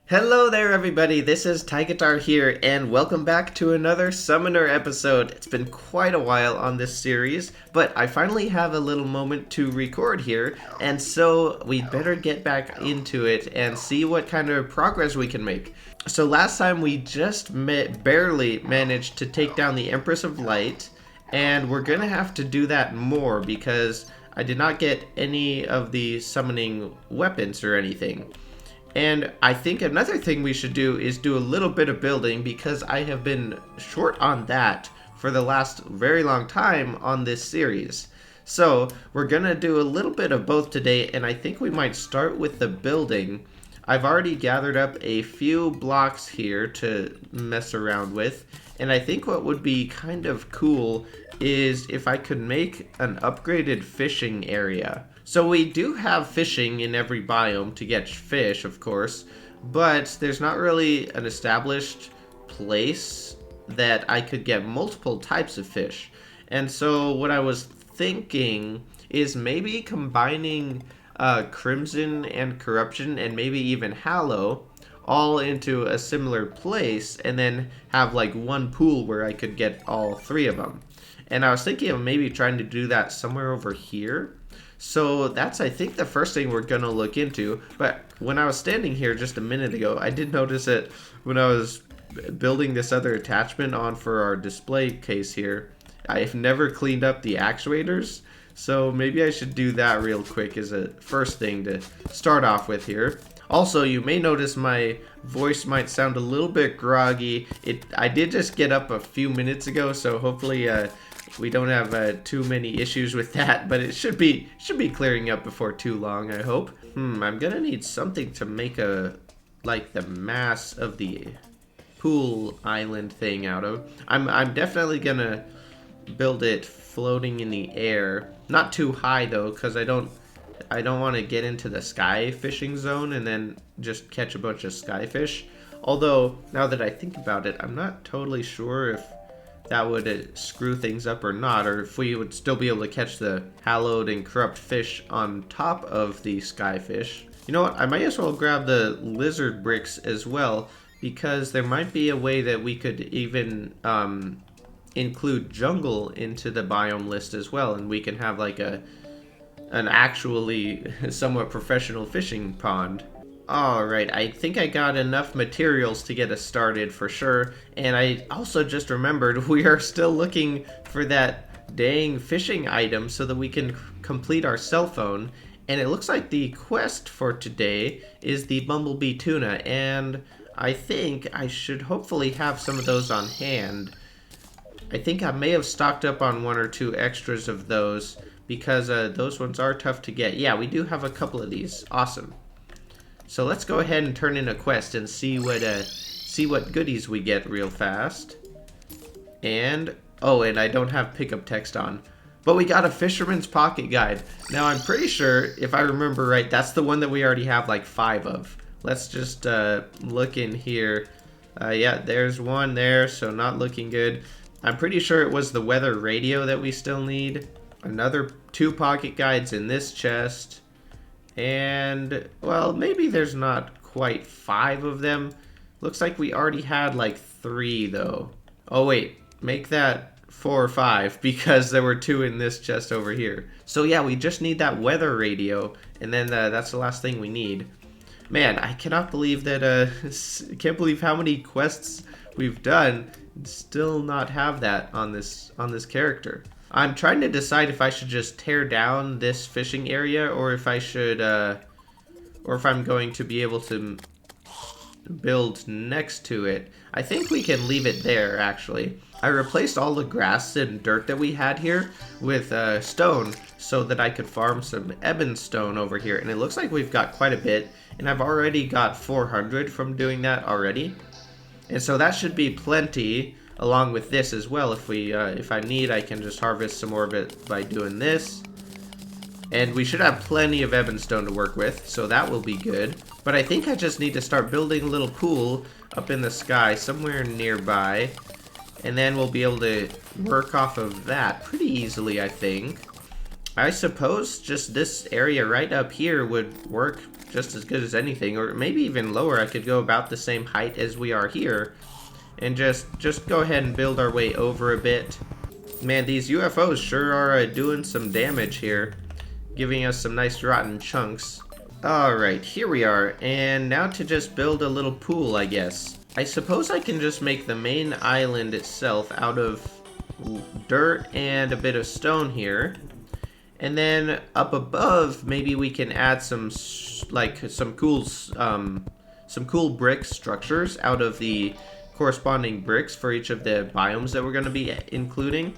Hello there everybody, this is Tigitar here, and welcome back to another Summoner episode. It's been quite a while on this series, but I finally have a little moment to record here, and so we'd better get back into it and see what kind of progress we can make. So last time we just barely managed to take down the Empress of Light, and we're gonna have to do that more because I did not get any of the summoning weapons or anything. And I think another thing we should do is do a little bit of building because I have been short on that for the last very long time on this series. So we're gonna do a little bit of both today, and I think we might start with the building. I've already gathered up a few blocks here to mess around with, and I think what would be kind of cool is if I could make an upgraded fishing area. So we do have fishing in every biome to catch fish, of course, but there's not really an established place that I could get multiple types of fish. And so what I was thinking is maybe combining Crimson and Corruption and maybe even Hallow all into a similar place and then have like one pool where I could get all three of them. And I was thinking of maybe trying to do that somewhere over here. So that's, I think, the first thing we're going to look into. But when I was standing here just a minute ago, I did notice that when I was building this other attachment on for our display case here, I've never cleaned up the actuators. So maybe I should do that real quick as a first thing to start off with here. Also, you may notice my voice might sound a little bit groggy. I did just get up a few minutes ago, so hopefully we don't have too many issues with that, but it should be clearing up before too long, I hope. I'm gonna need something to make like the mass of the pool island thing out of. I'm definitely gonna build it floating in the air. Not too high though, because I don't want to get into the sky fishing zone and then just catch a bunch of skyfish. Although, now that I think about it, I'm not totally sure if that would screw things up or not, or if we would still be able to catch the hallowed and corrupt fish on top of the skyfish. You know what, I might as well grab the lizard bricks as well, because there might be a way that we could even include jungle into the biome list as well, and we can have like an actually somewhat professional fishing pond. Alright, I think I got enough materials to get us started for sure, and I also just remembered we are still looking for that dang fishing item so that we can complete our cell phone, and it looks like the quest for today is the bumblebee tuna, and I think I should hopefully have some of those on hand. I think I may have stocked up on one or two extras of those because those ones are tough to get. Yeah, we do have a couple of these. Awesome. So let's go ahead and turn in a quest and see what goodies we get real fast. And and I don't have pickup text on, but we got a Fisherman's Pocket Guide. Now I'm pretty sure, if I remember right, that's the one that we already have like 5 of. Let's just look in here. Yeah, there's one there, so not looking good. I'm pretty sure it was the weather radio that we still need. Another 2 pocket guides in this chest. And, well, maybe there's not quite 5 of them. Looks like we already had like 3 though. Oh wait, make that 4 or 5 because there were 2 in this chest over here. So yeah, we just need that weather radio, and then that's the last thing we need. Man, I cannot believe that, can't believe how many quests we've done and still not have that on this character. I'm trying to decide if I should just tear down this fishing area or if I should, or if I'm going to be able to build next to it. I think we can leave it there, actually. I replaced all the grass and dirt that we had here with stone so that I could farm some ebon stone over here. And it looks like we've got quite a bit, and I've already got 400 from doing that already. And so that should be plenty, along with this as well. If I need, I can just harvest some more of it by doing this. And we should have plenty of ebon stone to work with, so that will be good. But I think I just need to start building a little pool up in the sky somewhere nearby, and then we'll be able to work off of that pretty easily, I think. I suppose just this area right up here would work just as good as anything, or maybe even lower. I could go about the same height as we are here and just go ahead and build our way over a bit. Man, these UFOs sure are doing some damage here, giving us some nice rotten chunks. Alright, here we are, and now to just build a little pool, I guess. I suppose I can just make the main island itself out of dirt and a bit of stone here. And then up above, maybe we can add some cool brick structures out of the corresponding bricks for each of the biomes that we're going to be including.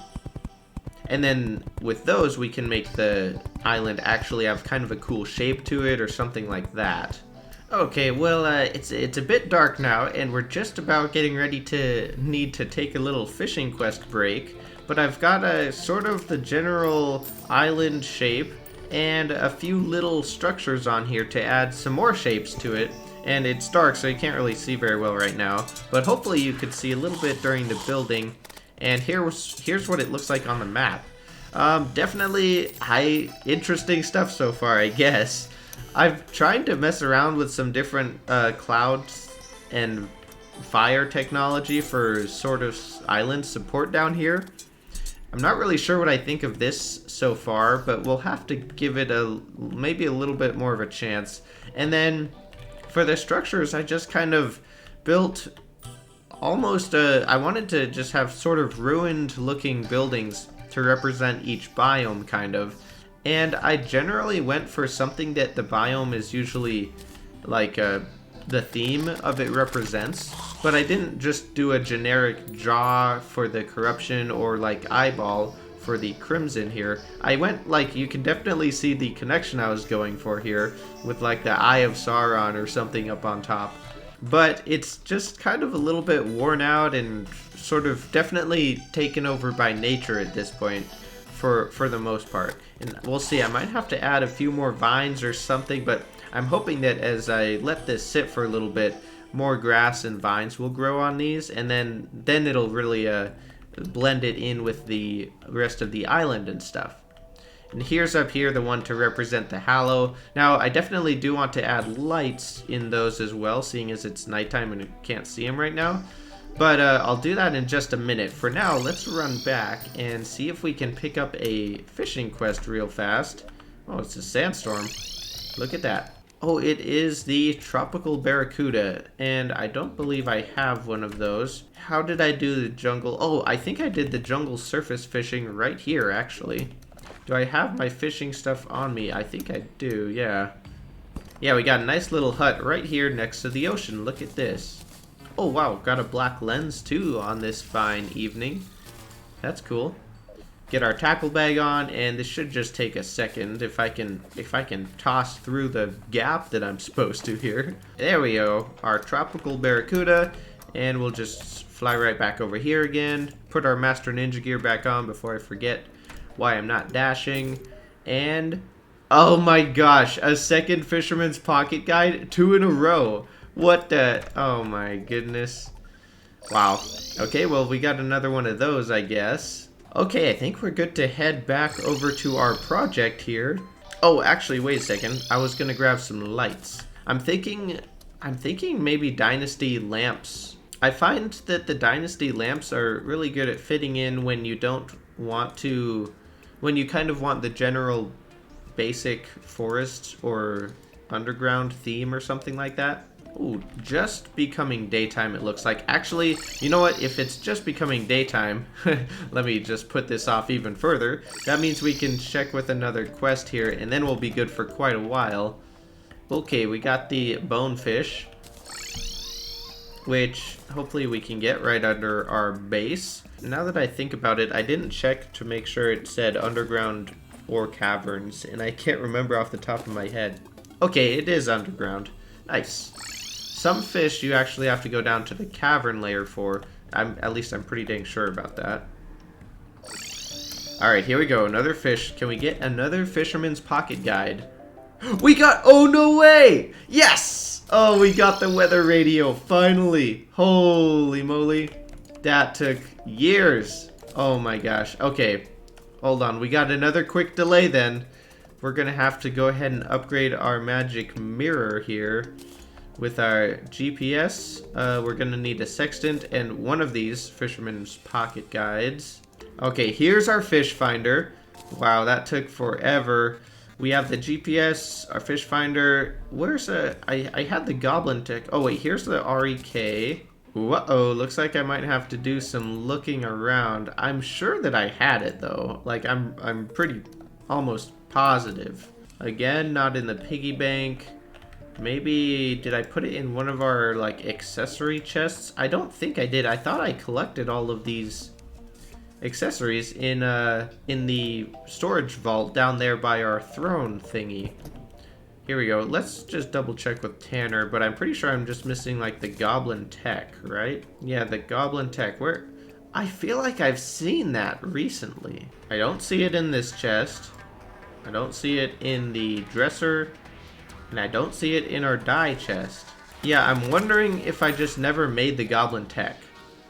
And then with those, we can make the island actually have kind of a cool shape to it or something like that. Okay, well, it's a bit dark now, and we're just about getting ready to need to take a little fishing quest break. But I've got a sort of the general island shape and a few little structures on here to add some more shapes to it. And it's dark, so you can't really see very well right now. But hopefully you could see a little bit during the building. And here's what it looks like on the map. Definitely interesting stuff so far, I guess. I've tried to mess around with some different clouds and fire technology for sort of island support down here. I'm not really sure what I think of this so far, but we'll have to give it maybe a little bit more of a chance. And then for the structures, I just kind of built almost I wanted to just have sort of ruined looking buildings to represent each biome, kind of. And I generally went for something that the biome is usually like the theme of it represents, but I didn't just do a generic jaw for the corruption or like eyeball for the crimson here. I went like, you can definitely see the connection I was going for here with like the Eye of Sauron or something up on top. But it's just kind of a little bit worn out and sort of definitely taken over by nature at this point for the most part. And we'll see, I might have to add a few more vines or something, but I'm hoping that as I let this sit for a little bit, more grass and vines will grow on these, and then it'll really blend it in with the rest of the island and stuff. And here's up here the one to represent the Hallow. Now, I definitely do want to add lights in those as well, seeing as it's nighttime and you can't see them right now. But I'll do that in just a minute. For now, let's run back and see if we can pick up a fishing quest real fast. Oh, it's a sandstorm. Look at that. Oh, it is the tropical Barracuda, and I don't believe I have one of those. How did I do the jungle? Oh, I think I did the jungle surface fishing right here, actually. Do I have my fishing stuff on me? I think I do, yeah. Yeah, we got a nice little hut right here next to the ocean. Look at this. Oh, wow, got a black lens, too, on this fine evening. That's cool. Get our tackle bag on, and this should just take a second if I can toss through the gap that I'm supposed to here. There we go, our tropical Barracuda, and we'll just fly right back over here again. Put our Master Ninja gear back on before I forget why I'm not dashing. And oh my gosh, a second Fisherman's Pocket Guide, 2 in a row. What the? Oh my goodness. Wow. Okay, well, we got another one of those, I guess. Okay, I think we're good to head back over to our project here. Oh, actually, wait a second. I was gonna grab some lights. I'm thinking maybe Dynasty lamps. I find that the Dynasty lamps are really good at fitting in when you don't want to, when you kind of want the general basic forest or underground theme or something like that. Ooh, just becoming daytime, it looks like. Actually, you know what? If it's just becoming daytime, let me just put this off even further. That means we can check with another quest here, and then we'll be good for quite a while. Okay, we got the bonefish, which hopefully we can get right under our base. Now that I think about it, I didn't check to make sure it said underground or caverns, and I can't remember off the top of my head. Okay, it is underground. Nice. Some fish you actually have to go down to the cavern layer for. At least I'm pretty dang sure about that. Alright, here we go. Another fish. Can we get another Fisherman's Pocket Guide? We got... Oh, no way! Yes! Oh, we got the weather radio. Finally. Holy moly. That took years. Oh my gosh. Okay. Hold on, we got another quick delay then. We're gonna have to go ahead and upgrade our magic mirror here with our GPS. We're gonna need a sextant and one of these Fisherman's pocket guides. Okay, here's our fish finder. Wow, that took forever. We have the GPS, our fish finder. Where's I had the goblin tech. Oh wait, here's the REK. Uh-oh, looks like I might have to do some looking around. I'm sure that I had it though. Like I'm pretty almost positive. Again, not in the piggy bank. Maybe did I put it in one of our like accessory chests? I don't think I did. I thought I collected all of these accessories in the storage vault down there by our throne thingy. Here we go. Let's just double check with Tanner, but I'm pretty sure I'm just missing like the goblin tech, right? Yeah, the goblin tech. Where? I feel like I've seen that recently. I don't see it in this chest. I don't see it in the dresser. And I don't see it in our dye chest. Yeah, I'm wondering if I just never made the goblin tech.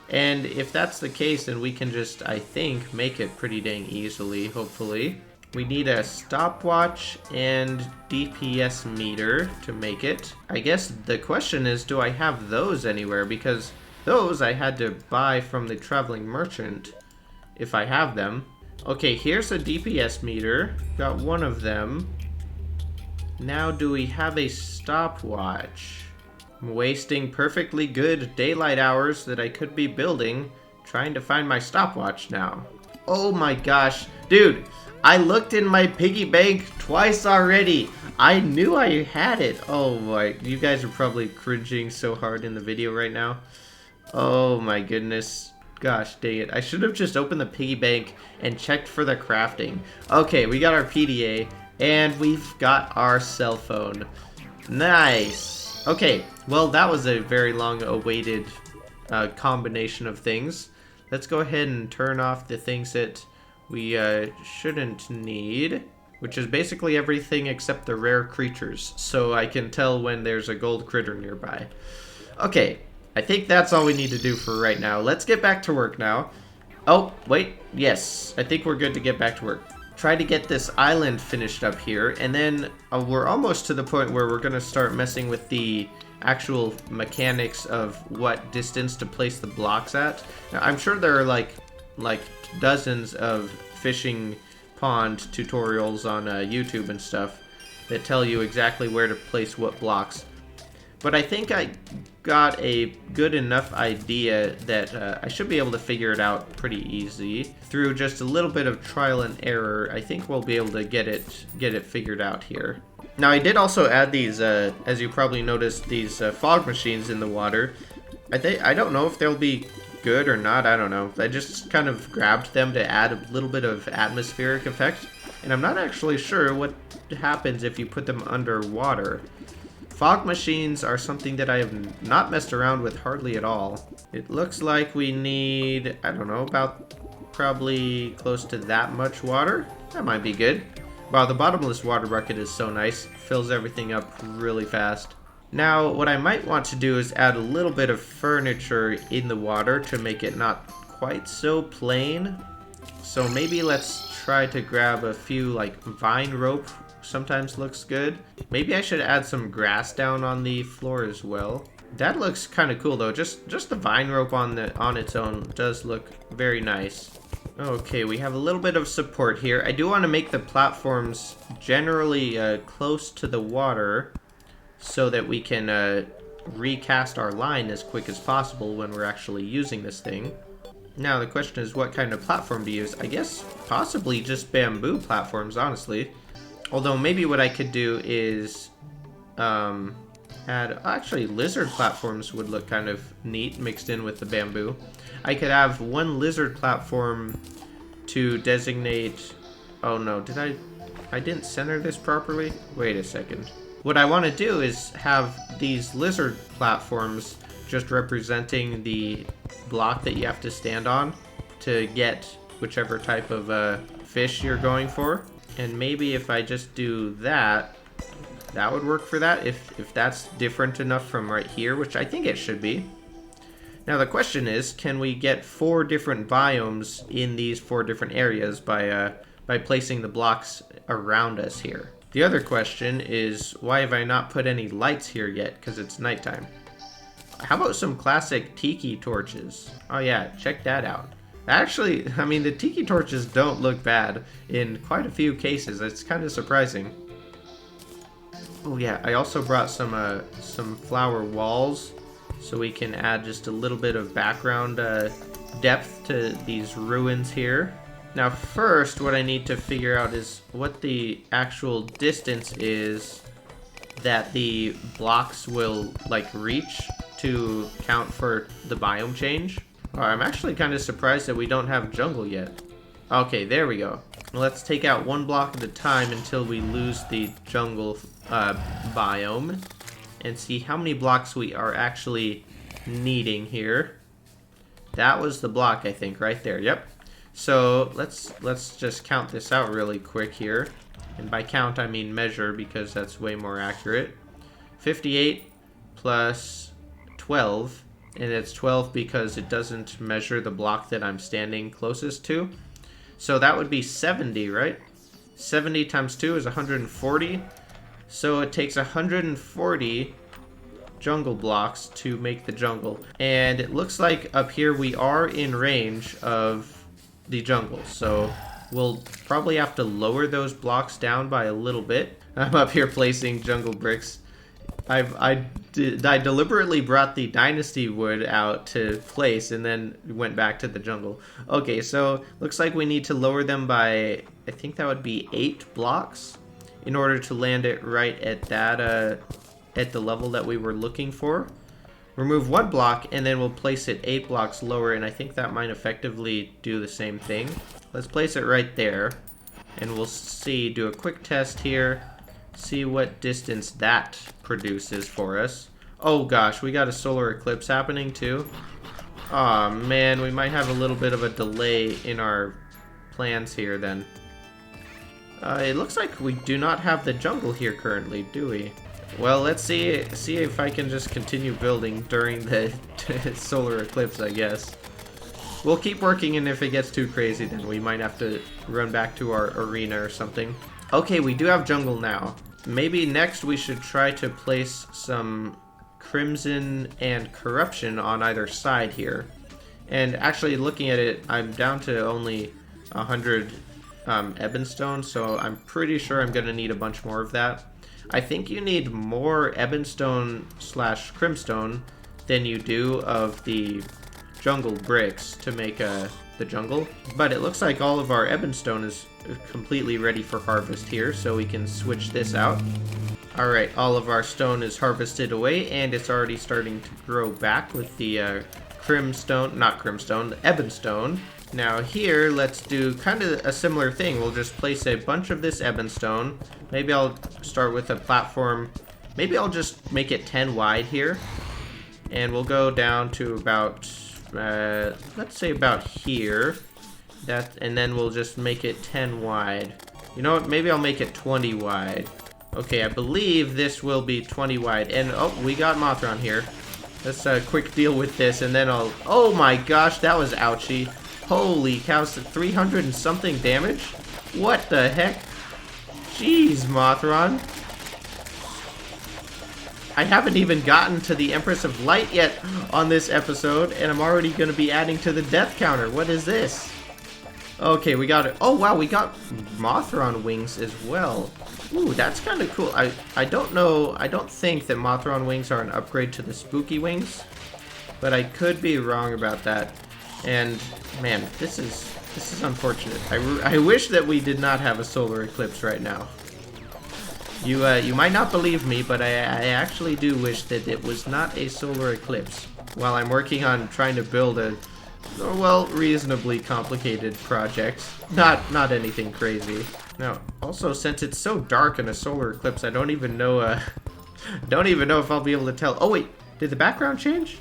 And if that's the case, then we can just, I think, make it pretty dang easily, hopefully. We need a stopwatch and DPS meter to make it. I guess the question is, do I have those anywhere? Because those I had to buy from the traveling merchant, if I have them. Okay, here's a DPS meter. Got one of them. Now, do we have a stopwatch? I'm wasting perfectly good daylight hours that I could be building, trying to find my stopwatch now. Oh my gosh. Dude, I looked in my piggy bank twice already. I knew I had it. Oh my, you guys are probably cringing so hard in the video right now. Oh my goodness. Gosh dang it. I should have just opened the piggy bank and checked for the crafting. Okay, we got our PDA. And we've got our cell phone. Nice. Okay, well that was a very long awaited combination of things. Let's go ahead and turn off the things that we shouldn't need, which is basically everything except the rare creatures, so I can tell when there's a gold critter nearby. Okay, I think that's all we need to do for right now. Let's get back to work now. Oh, wait, yes, I think we're good to get back to work. Try to get this island finished up here, and then we're almost to the point where we're going to start messing with the actual mechanics of what distance to place the blocks at. Now, I'm sure there are like dozens of fishing pond tutorials on YouTube and stuff that tell you exactly where to place what blocks. But I think I got a good enough idea that I should be able to figure it out pretty easy. Through just a little bit of trial and error, I think we'll be able to get it figured out here. Now I did also add these, as you probably noticed, these fog machines in the water. I don't know if they'll be good or not, I don't know. I just kind of grabbed them to add a little bit of atmospheric effect. And I'm not actually sure what happens if you put them underwater. Fog machines are something that I have not messed around with hardly at all. It looks like we need, I don't know, about probably close to that much water. That might be good. Wow, the bottomless water bucket is so nice. Fills everything up really fast. Now, what I might want to do is add a little bit of furniture in the water to make it not quite so plain. So maybe let's try to grab a few like vine rope. Sometimes looks good. Maybe I should add some grass down on the floor as well. That looks kind of cool though. Just the vine rope on its own does look very nice. Okay, we have a little bit of support here. I do want to make the platforms generally close to the water so that we can recast our line as quick as possible when we're actually using this thing. Now the question is what kind of platform to use. I guess possibly just bamboo platforms, honestly. Although maybe what I could do is add, actually lizard platforms would look kind of neat mixed in with the bamboo. I could have one lizard platform to designate, oh no, I didn't center this properly? Wait a second. What I want to do is have these lizard platforms just representing the block that you have to stand on to get whichever type of fish you're going for. And maybe if I just do that, that would work for that, if that's different enough from right here, which I think it should be. Now the question is, can we get 4 different biomes in these 4 different areas by placing the blocks around us here? The other question is, why have I not put any lights here yet? Because it's nighttime. How about some classic Tiki Torches? Oh yeah, check that out. Actually, I mean, the Tiki Torches don't look bad in quite a few cases. It's kind of surprising. Oh yeah, I also brought some flower walls so we can add just a little bit of background depth to these ruins here. Now first, what I need to figure out is what the actual distance is that the blocks will like reach to count for the biome change. I'm actually kind of surprised that we don't have jungle yet. Okay, there we go. Let's take out 1 block at a time until we lose the jungle biome and see how many blocks we are actually needing here. That was the block, I think, right there. Yep. So let's just count this out really quick here. And by count, I mean measure, because that's way more accurate. 58 plus 12, and it's 12 because it doesn't measure the block that I'm standing closest to. So that would be 70, right? 70 times 2 is 140. So it takes 140 jungle blocks to make the jungle. And it looks like up here we are in range of the jungle. So we'll probably have to lower those blocks down by a little bit. I'm up here placing jungle bricks. I deliberately brought the dynasty wood out to place and then went back to the jungle. Okay, so looks like we need to lower them by, I think that would be 8 blocks in order to land it right at that at the level that we were looking for. Remove 1 block and then we'll place it 8 blocks lower, and I think that might effectively do the same thing. Let's place it right there and we'll see, do a quick test here, see what distance that produces for us. Oh gosh, we got a solar eclipse happening too. Aw man, we might have a little bit of a delay in our plans here then. It looks like we do not have the jungle here currently, do we? Well, let's see if I can just continue building during the solar eclipse, I guess. We'll keep working, and if it gets too crazy, then we might have to run back to our arena or something. Okay, we do have jungle now. Maybe next we should try to place some crimson and corruption on either side here. And actually, looking at it, I'm down to only 100 ebonstone, so I'm pretty sure I'm going to need a bunch more of that. I think you need more ebonstone / crimstone than you do of the jungle bricks to make the jungle. But it looks like all of our ebonstone is completely ready for harvest here, so we can switch this out. Alright, all of our stone is harvested away, and it's already starting to grow back with the the ebonstone. Now here, let's do kind of a similar thing. We'll just place a bunch of this ebonstone. Maybe I'll start with a platform. Maybe I'll just make it 10 wide here. And we'll go down to about, let's say about here. And then we'll just make it 10 wide. You know what? Maybe I'll make it 20 wide. Okay, I believe this will be 20 wide. And, oh, we got Mothron here. Let's quick deal with this, and then I'll... Oh my gosh, that was ouchy. Holy cow, 300 and something damage? What the heck? Jeez, Mothron. I haven't even gotten to the Empress of Light yet on this episode, and I'm already going to be adding to the death counter. What is this? Okay, we got it. Oh, wow, we got Mothron wings as well. Ooh, that's kind of cool. I don't know. I don't think that Mothron wings are an upgrade to the spooky wings, but I could be wrong about that. And man, this is unfortunate. I wish that we did not have a solar eclipse right now. You might not believe me, but I actually do wish that it was not a solar eclipse. While I'm working on trying to build a, well, reasonably complicated project. Not anything crazy. Now, also, since it's so dark in a solar eclipse, I don't even know if I'll be able to tell. Oh wait, did the background change?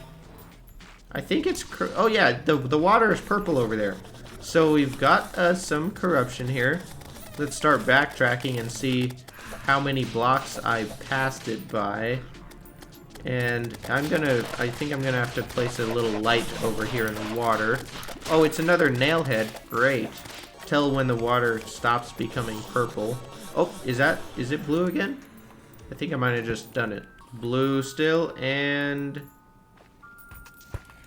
I think it's, oh yeah, the water is purple over there. So we've got some corruption here. Let's start backtracking and see how many blocks I passed it by. And I think I'm gonna have to place a little light over here in the water. Oh, it's another nailhead. Great. Tell when the water stops becoming purple. Oh, is it blue again? I think I might have just done it. Blue still, and...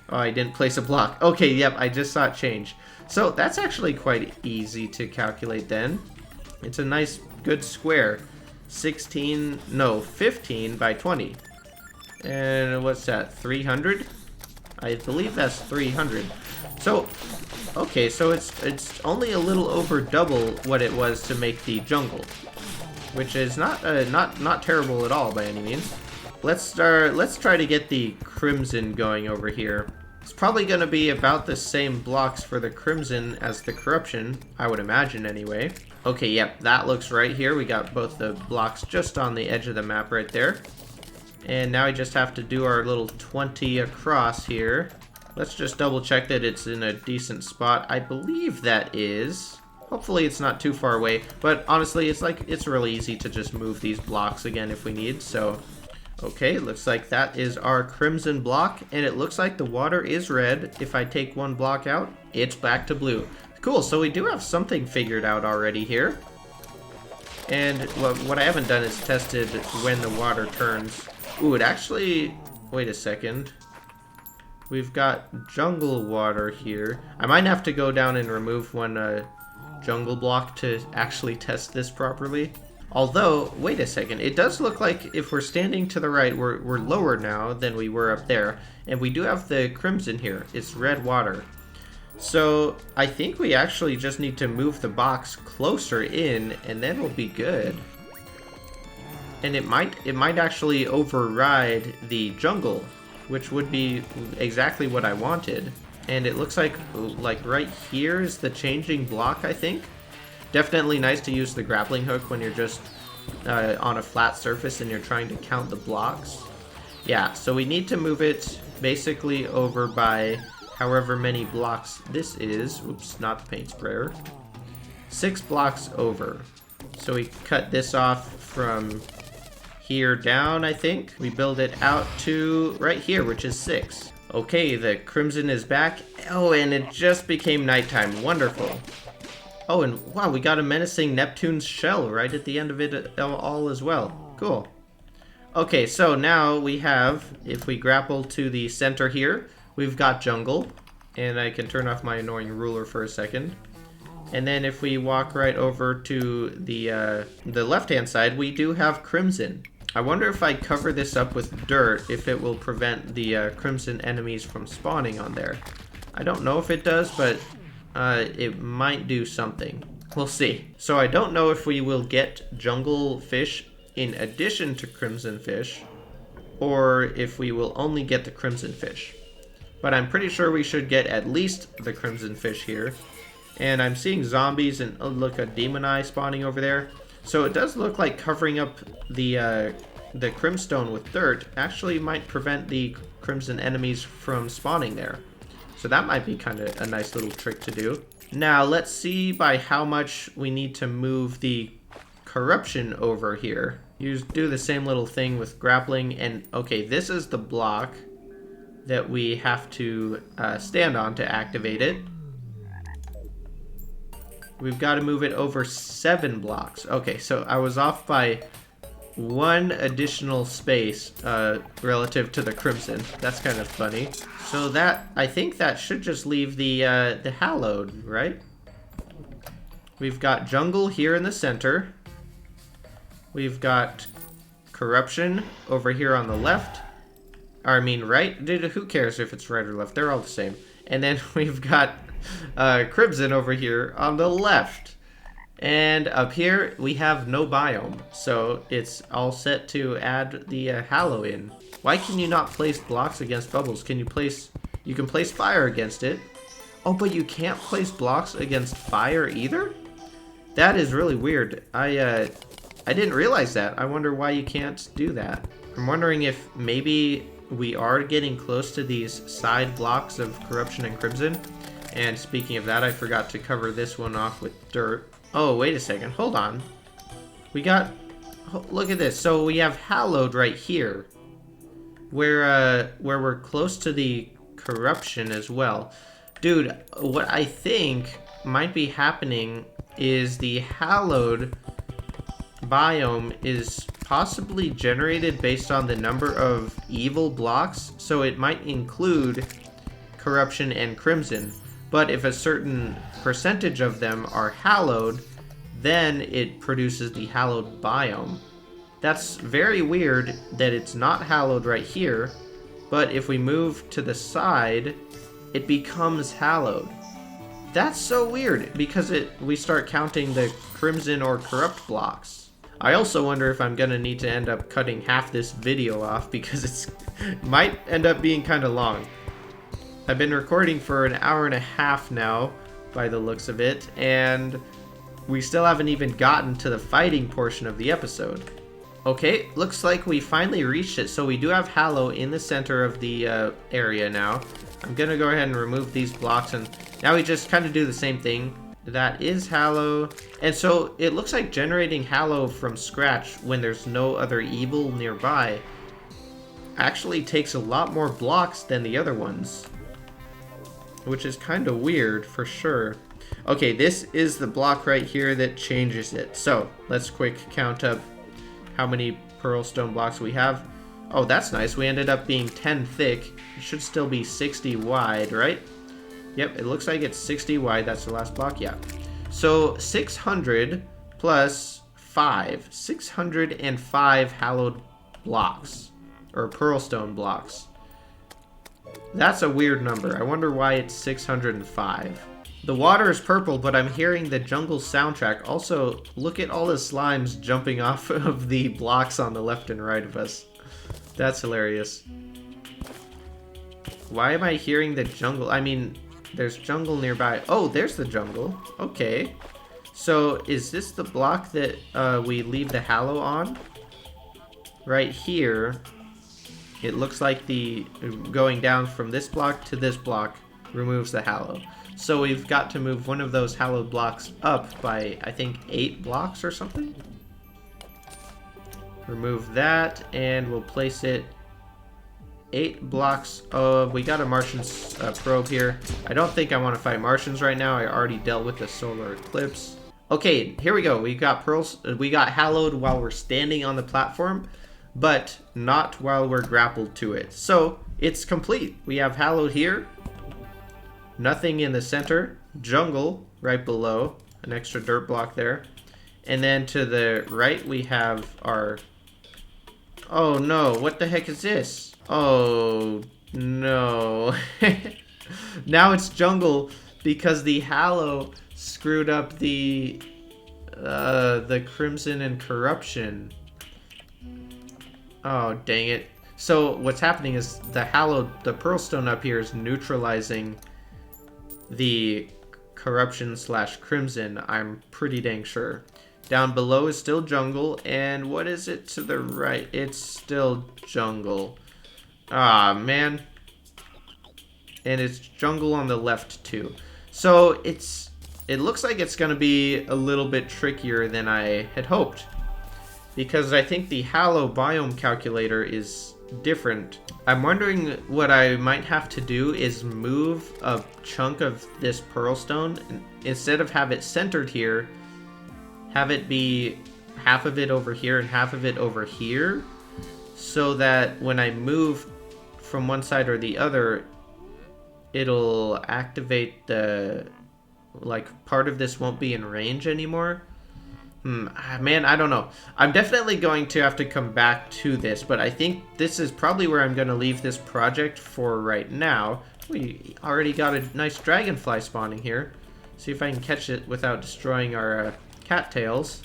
oh, I didn't place a block. Okay, yep, I just saw it change. So that's actually quite easy to calculate then. It's a nice, good square. 15 by 20. And what's that, 300? I believe that's 300. So, okay, so it's only a little over double what it was to make the jungle, which is not terrible at all by any means. Let's try to get the crimson going over here. It's probably going to be about the same blocks for the crimson as the corruption, I would imagine anyway. Okay, yep, that looks right here. We got both the blocks just on the edge of the map right there. And now we just have to do our little 20 across here. Let's just double check that it's in a decent spot. I believe that is. Hopefully it's not too far away, but honestly it's really easy to just move these blocks again if we need. So okay, looks like that is our crimson block, and it looks like the water is red. If I take one block out, it's back to blue. Cool, so we do have something figured out already here. And what I haven't done is tested when the water turns. Ooh, it actually... wait a second. We've got jungle water here. I might have to go down and remove one jungle block to actually test this properly. Although, wait a second, it does look like if we're standing to the right, we're lower now than we were up there. And we do have the crimson here. It's red water. So, I think we actually just need to move the box closer in, and then we'll be good. And it might actually override the jungle, which would be exactly what I wanted. And it looks like right here is the changing block, I think. Definitely nice to use the grappling hook when you're just on a flat surface and you're trying to count the blocks. Yeah, so we need to move it basically over by however many blocks this is. Oops, not the paint sprayer. 6 blocks over. So we cut this off from here down, I think. We build it out to right here, which is 6. Okay, the crimson is back. Oh, and it just became nighttime. Wonderful. Oh, and wow, we got a menacing Neptune's shell right at the end of it all as well. Cool. Okay, so now we have, if we grapple to the center here, we've got jungle. And I can turn off my annoying ruler for a second. And then if we walk right over to the left-hand side, we do have crimson. I wonder if I cover this up with dirt, if it will prevent the crimson enemies from spawning on there. I don't know if it does, but it might do something. We'll see. So I don't know if we will get jungle fish in addition to crimson fish, or if we will only get the crimson fish. But I'm pretty sure we should get at least the crimson fish here. And I'm seeing zombies and, oh, look, a demon eye spawning over there. So it does look like covering up the crimstone with dirt actually might prevent the crimson enemies from spawning there. So that might be kind of a nice little trick to do. Now let's see by how much we need to move the corruption over here. You do the same little thing with grappling, and okay, this is the block that we have to stand on to activate it. We've got to move it over 7 blocks. Okay, so I was off by 1 additional space relative to the crimson. That's kind of funny. So that, I think that should just leave the hallowed, right? We've got jungle here in the center. We've got corruption over here on the left. Or, I mean, right? Dude, who cares if it's right or left? They're all the same. And then we've got crimson over here on the left. And up here, we have no biome. So it's all set to add the hallow in. Why can you not place blocks against bubbles? Can you place... You can place fire against it. Oh, but you can't place blocks against fire either? That is really weird. I didn't realize that. I wonder why you can't do that. I'm wondering if maybe we are getting close to these side blocks of corruption and crimson. And speaking of that, I forgot to cover this one off with dirt. Oh, wait a second. Hold on. We got... Look at this. So we have hallowed right here. where we're close to the corruption as well. Dude, what I think might be happening is the hallowed biome is possibly generated based on the number of evil blocks, so it might include corruption and crimson. But if a certain percentage of them are hallowed, then it produces the hallowed biome. That's very weird that it's not hallowed right here, but if we move to the side, it becomes hallowed. That's so weird, because we start counting the crimson or corrupt blocks. I also wonder if I'm gonna need to end up cutting half this video off, because it might end up being kind of long. I've been recording for an hour and a half now, by the looks of it, and we still haven't even gotten to the fighting portion of the episode. Okay, looks like we finally reached it, so we do have Hallow in the center of the area now. I'm gonna go ahead and remove these blocks, and now we just kind of do the same thing. That is Hallow, and so it looks like generating Hallow from scratch when there's no other evil nearby actually takes a lot more blocks than the other ones, which is kind of weird for sure. Okay, this is the block right here that changes it. So let's quick count up how many pearlstone blocks we have. Oh, that's nice. We ended up being 10 thick. It should still be 60 wide, right? Yep, it looks like it's 60 wide. That's the last block, yeah. So 600 plus 5. 605 hallowed blocks, or pearlstone blocks. That's a weird number. I wonder why it's 605. The water is purple, but I'm hearing the jungle soundtrack. Also, look at all the slimes jumping off of the blocks on the left and right of us. That's hilarious. Why am I hearing the jungle? I mean, there's jungle nearby. Oh, there's the jungle. Okay. So, is this the block that we leave the Hallow on? Right here. It looks like the going down from this block to this block removes the Hallow. So we've got to move one of those hallowed blocks up by, I think, 8 blocks or something. Remove that, and we'll place it 8 blocks. Oh, we got a Martian probe here. I don't think I want to fight Martians right now. I already dealt with the solar eclipse. Okay, here we go. We got pearls. We got hallowed while we're standing on the platform, but not while we're grappled to it. So it's complete. We have hallowed here. Nothing in the center, jungle right below, an extra dirt block there. And then to the right we have our... Oh no, what the heck is this? Oh no. Now it's jungle because the Hallow screwed up the crimson and corruption. Oh, dang it. So what's happening is the Hallow, the pearlstone up here is neutralizing the corruption slash crimson, I'm pretty dang sure. Down below is still jungle, and what is it to the right? It's still jungle. Ah, man. And it's jungle on the left too. So it looks like it's gonna be a little bit trickier than I had hoped, because I think the Hallow biome calculator is different. I'm wondering what I might have to do is move a chunk of this pearlstone, and instead of have it centered here, have it be half of it over here and half of it over here, so that when I move from one side or the other, it'll activate the, like, part of this won't be in range anymore. Man, I don't know. I'm definitely going to have to come back to this, but I think this is probably where I'm going to leave this project for right now. We already got a nice dragonfly spawning here. See if I can catch it without destroying our cattails.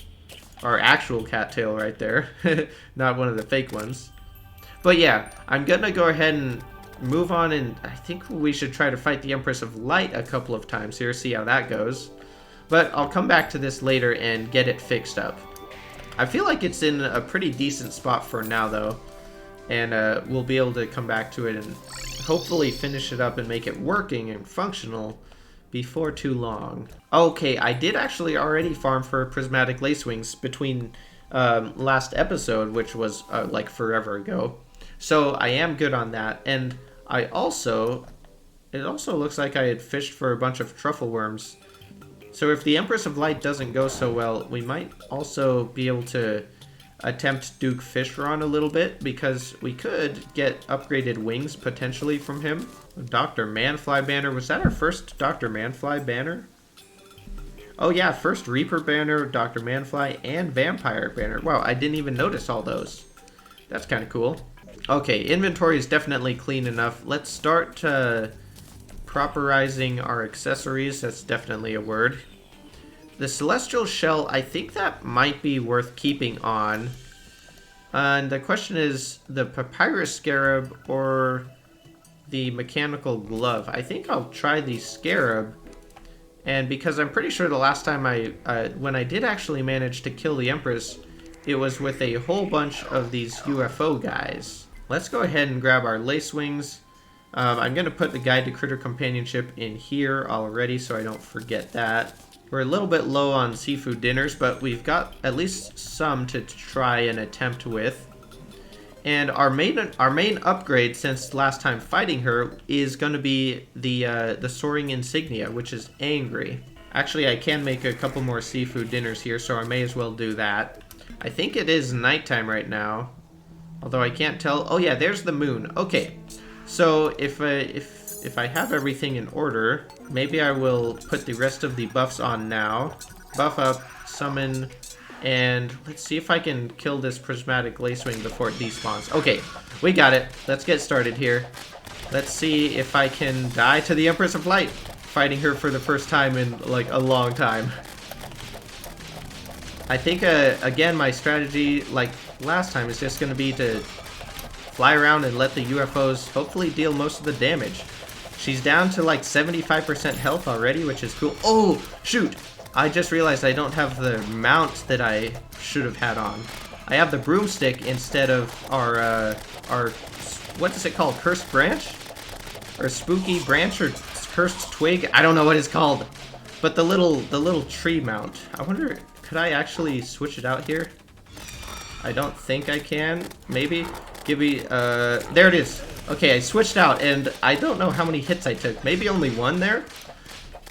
Our actual cattail right there, not one of the fake ones. But yeah, I'm going to go ahead and move on, and I think we should try to fight the Empress of Light a couple of times here, see how that goes. But I'll come back to this later and get it fixed up. I feel like it's in a pretty decent spot for now, though. And we'll be able to come back to it and hopefully finish it up and make it working and functional before too long. Okay, I did actually already farm for prismatic lacewings between last episode, which was like forever ago. So I am good on that. And it also looks like I had fished for a bunch of truffle worms. So if the Empress of Light doesn't go so well, we might also be able to attempt Duke Fishron a little bit, because we could get upgraded wings potentially from him. Dr. Manfly banner. Was that our first Dr. Manfly banner? Oh yeah, first Reaper banner, Dr. Manfly, and Vampire banner. Wow, I didn't even notice all those. That's kind of cool. Okay, inventory is definitely clean enough. Let's start properizing our accessories. That's definitely a word. The Celestial Shell, I think that might be worth keeping on. And the question is the Papyrus Scarab or the Mechanical Glove. I think I'll try the Scarab. And because I'm pretty sure the last time when I did actually manage to kill the Empress, it was with a whole bunch of these UFO guys. Let's go ahead and grab our lace wings. I'm going to put the Guide to Critter Companionship in here already so I don't forget that. We're a little bit low on seafood dinners, but we've got at least some to try and attempt with. And our main upgrade since last time fighting her is going to be the Soaring Insignia, which is Angry. Actually, I can make a couple more seafood dinners here, so I may as well do that. I think it is nighttime right now, although I can't tell. Oh yeah, there's the moon. Okay, so if I have everything in order, maybe I will put the rest of the buffs on now. Buff up, summon, and let's see if I can kill this prismatic lacewing before it despawns. Okay, we got it. Let's get started here. Let's see if I can die to the Empress of Light, fighting her for the first time in like a long time. I think, again, my strategy, like last time, is just going to be to fly around and let the UFOs hopefully deal most of the damage. She's down to like 75% health already, which is cool. Oh, shoot! I just realized I don't have the mount that I should have had on. I have the broomstick instead of our what is it called? Cursed branch? Or spooky branch or cursed twig? I don't know what it's called. But the little tree mount. I wonder, could I actually switch it out here? I don't think I can. Maybe. Give me, there it is. Okay, I switched out, and I don't know how many hits I took. Maybe only one there?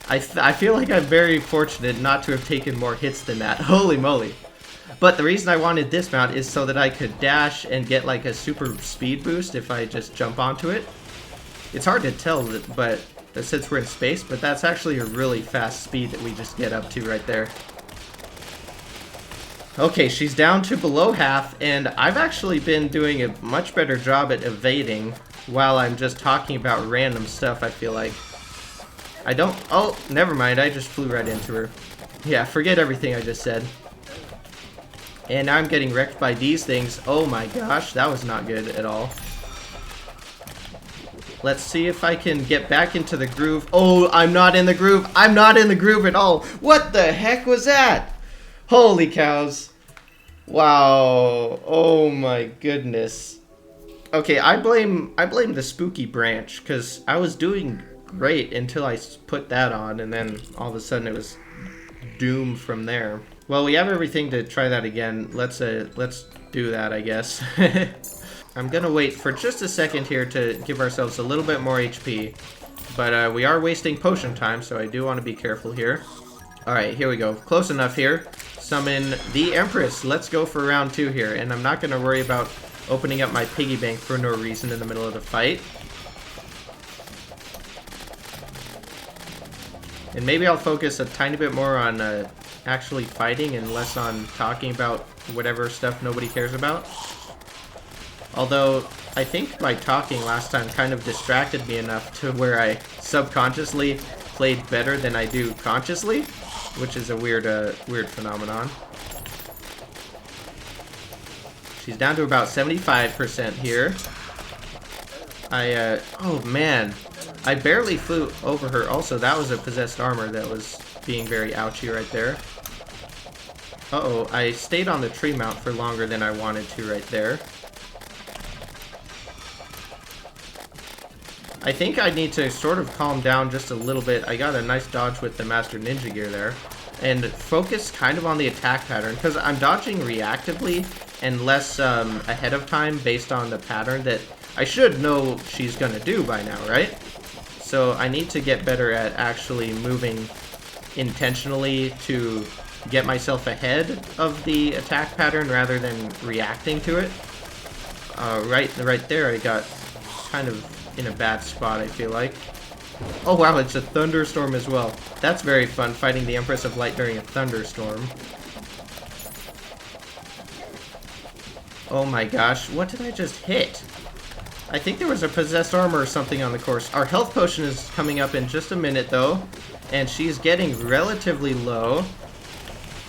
I feel like I'm very fortunate not to have taken more hits than that. Holy moly. But the reason I wanted this mount is so that I could dash and get like a super speed boost if I just jump onto it. It's hard to tell, but since we're in space, but that's actually a really fast speed that we just get up to right there. Okay, she's down to below half, and I've actually been doing a much better job at evading while I'm just talking about random stuff, I feel like. I don't... Oh, never mind, I just flew right into her. Yeah, forget everything I just said. And now I'm getting wrecked by these things. Oh my gosh, that was not good at all. Let's see if I can get back into the groove. Oh, I'm not in the groove. I'm not in the groove at all. What the heck was that? Holy cows. Wow. Oh my goodness. Okay, I blame the spooky branch, because I was doing great until I put that on, and then all of a sudden it was doom from there. Well, we have everything to try that again. Let's do that, I guess. I'm gonna wait for just a second here to give ourselves a little bit more HP, but we are wasting potion time, so I do want to be careful here. Alright, here we go. Close enough here. Summon the Empress. Let's go for round 2 here, and I'm not going to worry about opening up my piggy bank for no reason in the middle of the fight. And maybe I'll focus a tiny bit more on actually fighting and less on talking about whatever stuff nobody cares about. Although, I think my talking last time kind of distracted me enough to where I subconsciously played better than I do consciously, which is a weird phenomenon. She's down to about 75% here. Oh man, I barely flew over her. Also, that was a possessed armor that was being very ouchy right there. Uh-oh, I stayed on the tree mount for longer than I wanted to right there. I think I need to sort of calm down just a little bit. I got a nice dodge with the Master Ninja gear there. And focus kind of on the attack pattern, because I'm dodging reactively, and less ahead of time based on the pattern that I should know she's gonna do by now, right? So I need to get better at actually moving intentionally to get myself ahead of the attack pattern rather than reacting to it. Right there I got kind of in a bad spot, I feel like. Oh wow, it's a thunderstorm as well. That's very fun, fighting the Empress of Light during a thunderstorm. Oh my gosh, what did I just hit? I think there was a possessed armor or something on the course. Our health potion is coming up in just a minute though, and she's getting relatively low.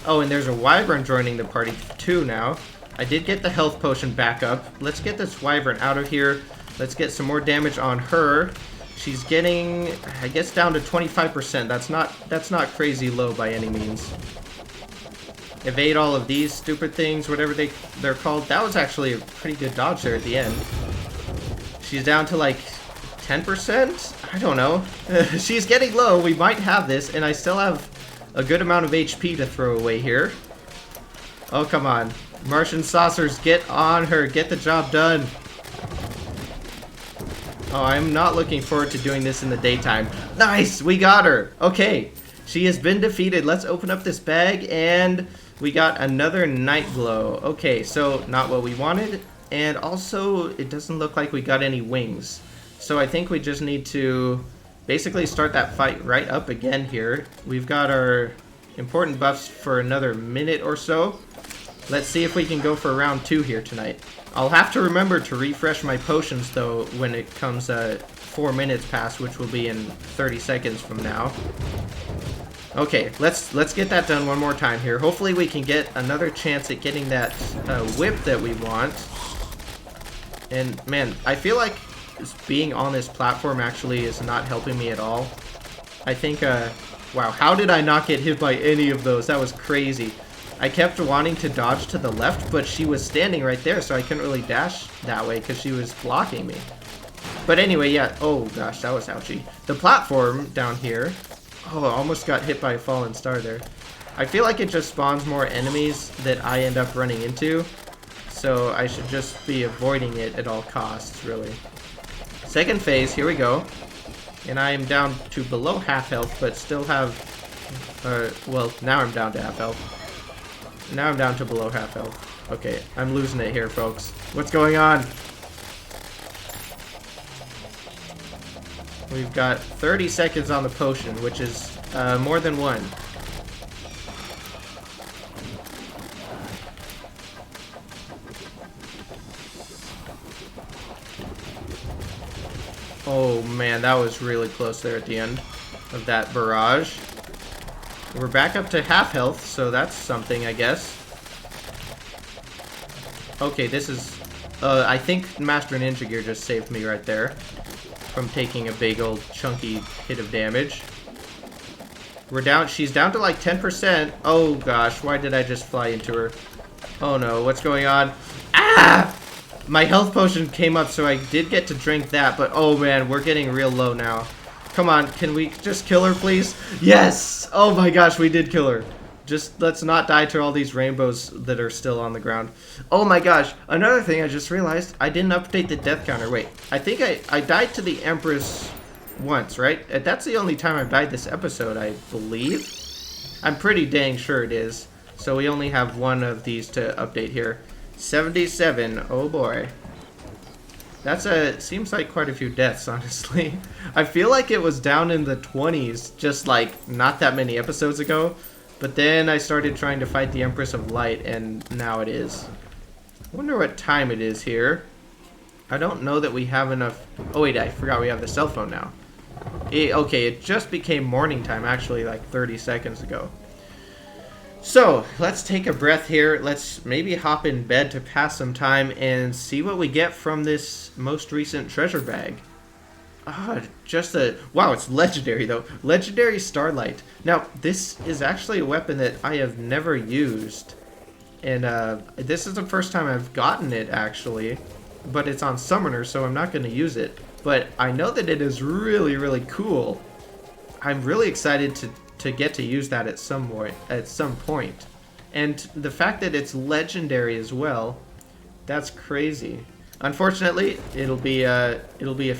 Oh, and there's a wyvern joining the party too now. I did get the health potion back up. Let's get this wyvern out of here. Let's get some more damage on her. She's getting, I guess, down to 25%. That's not crazy low by any means. Evade all of these stupid things, whatever they're called. That was actually a pretty good dodge there at the end. She's down to like 10%? I don't know. She's getting low. We might have this, and I still have a good amount of HP to throw away here. Oh, come on. Martian saucers, get on her. Get the job done. Oh, I'm not looking forward to doing this in the daytime. Nice! We got her! Okay. She has been defeated. Let's open up this bag, and we got another night glow. Okay, so not what we wanted. And also, it doesn't look like we got any wings. So I think we just need to basically start that fight right up again here. We've got our important buffs for another minute or so. Let's see if we can go for round 2 here tonight. I'll have to remember to refresh my potions though when it comes 4 minutes past, which will be in 30 seconds from now. Okay, let's get that done one more time here. Hopefully we can get another chance at getting that whip that we want. And man, I feel like being on this platform actually is not helping me at all. I think, wow, how did I not get hit by any of those? That was crazy. I kept wanting to dodge to the left, but she was standing right there, so I couldn't really dash that way because she was blocking me. But anyway, yeah, oh gosh, that was ouchy. The platform down here, oh, I almost got hit by a fallen star there. I feel like it just spawns more enemies that I end up running into, so I should just be avoiding it at all costs, really. Second phase, here we go. And I am down to below half health, but still have, well, now I'm down to half health. Now I'm down to below half health. Okay, I'm losing it here, folks. What's going on? We've got 30 seconds on the potion, which is more than one. Oh man, that was really close there at the end of that barrage. We're back up to half health, so that's something, I guess. Okay, this is... I think Master Ninja Gear just saved me right there from taking a big old chunky hit of damage. We're down... She's down to like 10%. Oh gosh, why did I just fly into her? Oh no, what's going on? Ah! My health potion came up, so I did get to drink that, but oh man, we're getting real low now. Come on, can we just kill her, please? Yes! Oh my gosh, we did kill her. Just let's not die to all these rainbows that are still on the ground. Oh my gosh, another thing I just realized, I didn't update the death counter. Wait, I think I died to the Empress once, right? That's the only time I've died this episode, I believe. I'm pretty dang sure it is. So we only have one of these to update here. 77, oh boy. That's seems like quite a few deaths, honestly. I feel like it was down in the 20s just like not that many episodes ago. But then I started trying to fight the Empress of Light, and now it is. I wonder what time it is here. I don't know that we have enough... Oh wait, I forgot we have the cell phone now. Okay, it just became morning time actually like 30 seconds ago. So, let's take a breath here. Let's maybe hop in bed to pass some time and see what we get from this most recent treasure bag. Just a... Wow, it's legendary though. Legendary Starlight. Now, this is actually a weapon that I have never used. And this is the first time I've gotten it actually. But it's on Summoner, so I'm not going to use it. But I know that it is really, really cool. I'm really excited to get to use that at some point. And the fact that it's legendary as well, that's crazy. Unfortunately, it'll be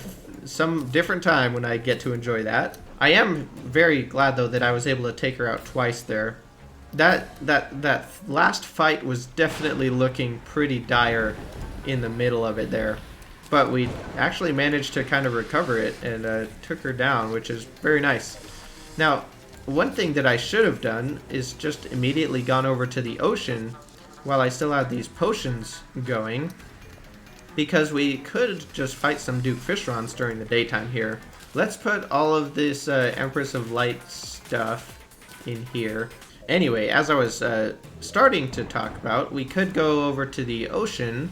some different time when I get to enjoy that. I am very glad though that I was able to take her out twice there. That last fight was definitely looking pretty dire in the middle of it there. But we actually managed to kind of recover it and took her down, which is very nice. Now, one thing that I should have done is just immediately gone over to the ocean while I still had these potions going, because we could just fight some Duke Fishrons during the daytime here. Let's put all of this Empress of Light stuff in here. Anyway, as I was starting to talk about, we could go over to the ocean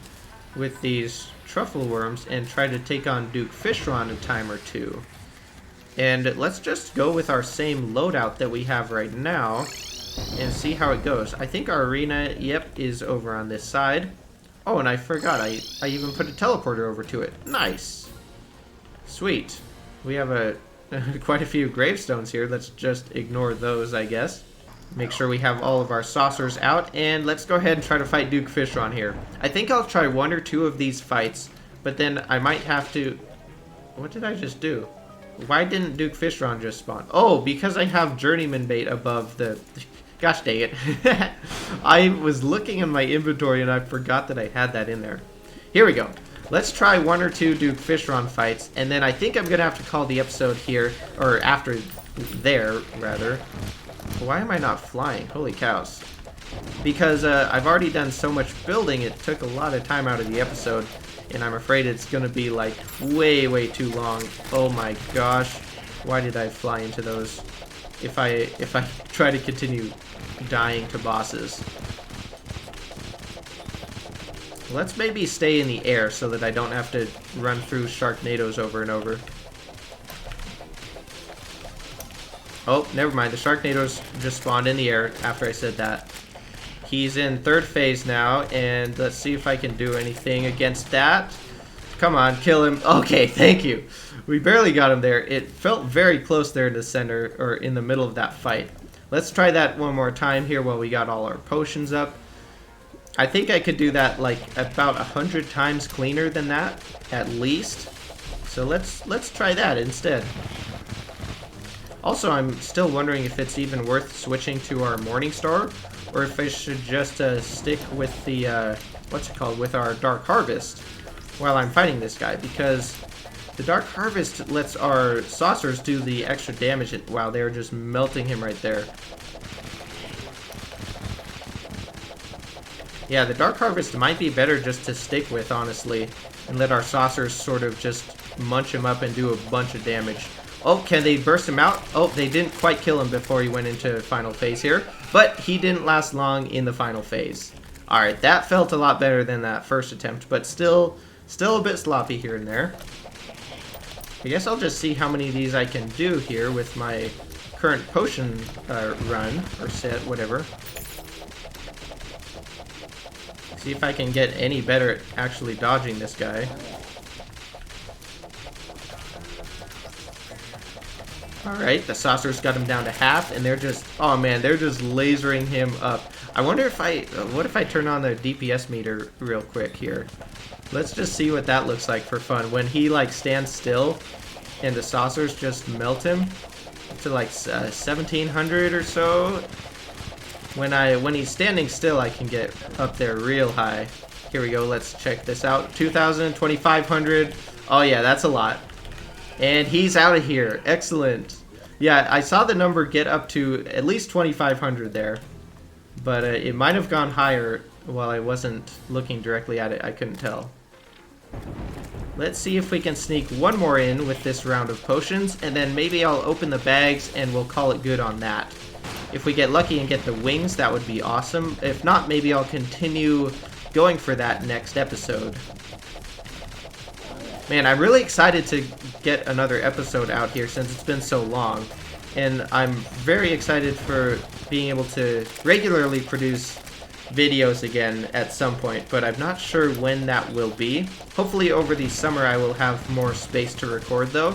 with these truffle worms and try to take on Duke Fishron a time or two. And let's just go with our same loadout that we have right now and see how it goes. I think our arena, yep, is over on this side. Oh, and I forgot, I even put a teleporter over to it. Nice. Sweet. We have quite a few gravestones here. Let's just ignore those, I guess. Make sure we have all of our saucers out, and let's go ahead and try to fight Duke Fishron here. I think I'll try one or two of these fights, but then I might have to... What did I just do? Why didn't Duke Fishron just spawn? Oh, because I have Journeyman bait above the... Gosh dang it. I was looking in my inventory and I forgot that I had that in there. Here we go. Let's try one or two Duke Fishron fights, and then I think I'm going to have to call the episode here, or after there, rather. Why am I not flying? Holy cows. Because I've already done so much building, it took a lot of time out of the episode, and I'm afraid it's going to be like way too long. Oh my gosh. Why did I fly into those? If I try to continue dying to bosses. Let's maybe stay in the air so that I don't have to run through Sharknadoes over and over. Oh, never mind. The Sharknadoes just spawned in the air after I said that. He's in third phase now, and let's see if I can do anything against that. Come on, kill him. Okay, thank you. We barely got him there. It felt very close there in the center, or in the middle of that fight. Let's try that one more time here while we got all our potions up. I think I could do that like about 100 times cleaner than that, at least. So let's try that instead. Also, I'm still wondering if it's even worth switching to our Morningstar, or if I should just stick with the, what's it called, with our Dark Harvest while I'm fighting this guy, because the Dark Harvest lets our saucers do the extra damage while they're just melting him right there. Yeah, the Dark Harvest might be better just to stick with, honestly, and let our saucers sort of just munch him up and do a bunch of damage. Oh, can they burst him out? Oh, they didn't quite kill him before he went into final phase here, but he didn't last long in the final phase. Alright, that felt a lot better than that first attempt, but still a bit sloppy here and there. I guess I'll just see how many of these I can do here with my current potion run, or set, whatever. See if I can get any better at actually dodging this guy. Alright, the saucers got him down to half, and they're just, oh man, they're just lasering him up. I wonder if what if I turn on the DPS meter real quick here? Let's just see what that looks like for fun. When he like stands still, and the saucers just melt him to like 1700 or so. When he's standing still, I can get up there real high. Here we go, let's check this out. 2000, 2500. Oh yeah, that's a lot. And he's out of here. Excellent. Yeah, I saw the number get up to at least 2500 there. But it might have gone higher while I wasn't looking directly at it. I couldn't tell. Let's see if we can sneak one more in with this round of potions, and then maybe I'll open the bags and we'll call it good on that. If we get lucky and get the wings, that would be awesome. If not, maybe I'll continue going for that next episode. Man, I'm really excited to get another episode out here since it's been so long. And I'm very excited for being able to regularly produce videos again at some point, but I'm not sure when that will be. Hopefully over the summer I will have more space to record though,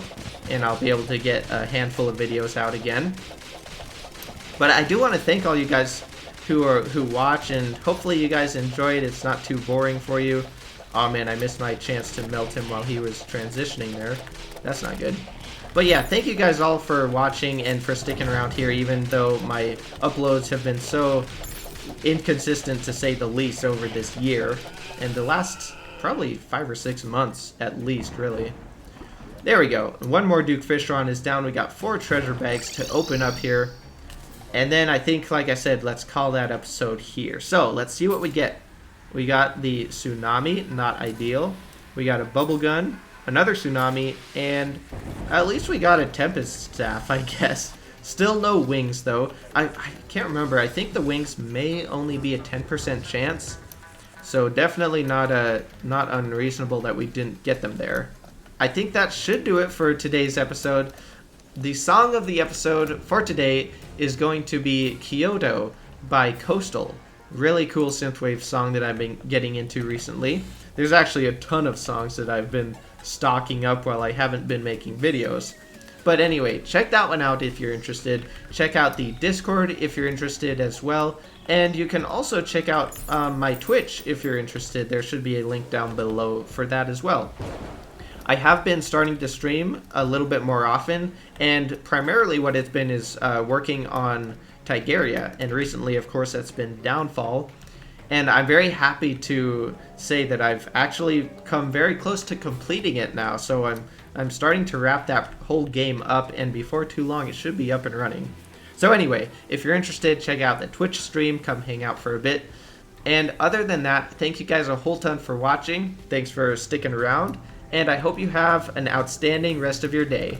and I'll be able to get a handful of videos out again. But I do want to thank all you guys who watch, and hopefully you guys enjoy it. It's not too boring for you. Oh man, I missed my chance to melt him while he was transitioning there. That's not good. But yeah, thank you guys all for watching and for sticking around here, even though my uploads have been so inconsistent, to say the least, over this year. And the last probably 5 or 6 months at least, really. There we go. One more Duke Fishron is down. We got 4 treasure bags to open up here. And then I think, like I said, let's call that episode here. So let's see what we get. We got the tsunami, not ideal. We got a bubble gun, another tsunami, and at least we got a tempest staff, I guess. Still no wings, though. I can't remember. I think the wings may only be a 10% chance. So definitely not unreasonable that we didn't get them there. I think that should do it for today's episode. The song of the episode for today is going to be Kyoto by Coastal. Really cool synthwave song that I've been getting into recently. There's actually a ton of songs that I've been stocking up while I haven't been making videos. But anyway, check that one out if you're interested. Check out the Discord if you're interested as well. And you can also check out my Twitch if you're interested. There should be a link down below for that as well. I have been starting to stream a little bit more often, and primarily what it's been is working on Terraria, and recently, of course, that's been Downfall. And I'm very happy to say that I've actually come very close to completing it now, so I'm starting to wrap that whole game up, and before too long it should be up and running. So anyway, if you're interested, check out the Twitch stream, come hang out for a bit. And other than that, thank you guys a whole ton for watching, thanks for sticking around, and I hope you have an outstanding rest of your day.